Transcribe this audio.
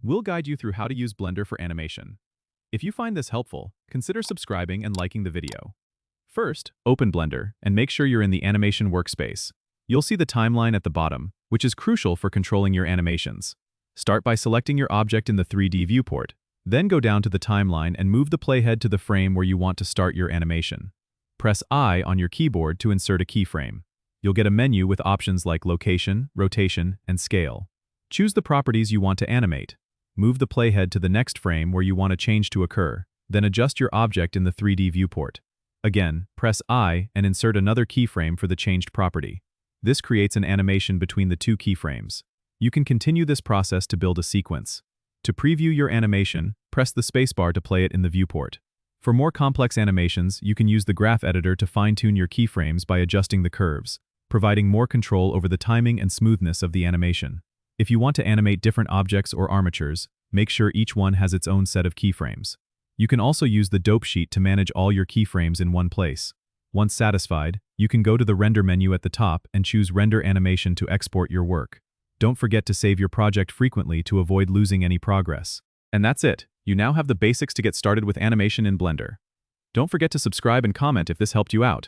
We'll guide you through how to use Blender for animation. If you find this helpful, consider subscribing and liking the video. First, open Blender and make sure you're in the animation workspace. You'll see the timeline at the bottom, which is crucial for controlling your animations. Start by selecting your object in the 3D viewport. Then go down to the timeline and move the playhead to the frame where you want to start your animation. Press I on your keyboard to insert a keyframe. You'll get a menu with options like location, rotation, and scale. Choose the properties you want to animate. Move the playhead to the next frame where you want a change to occur, then adjust your object in the 3D viewport. Again, press I and insert another keyframe for the changed property. This creates an animation between the two keyframes. You can continue this process to build a sequence. To preview your animation, press the spacebar to play it in the viewport. For more complex animations, you can use the graph editor to fine-tune your keyframes by adjusting the curves, providing more control over the timing and smoothness of the animation. If you want to animate different objects or armatures, make sure each one has its own set of keyframes. You can also use the dope sheet to manage all your keyframes in one place. Once satisfied, you can go to the render menu at the top and choose Render Animation to export your work. Don't forget to save your project frequently to avoid losing any progress. And that's it. You now have the basics to get started with animation in Blender. Don't forget to subscribe and comment if this helped you out.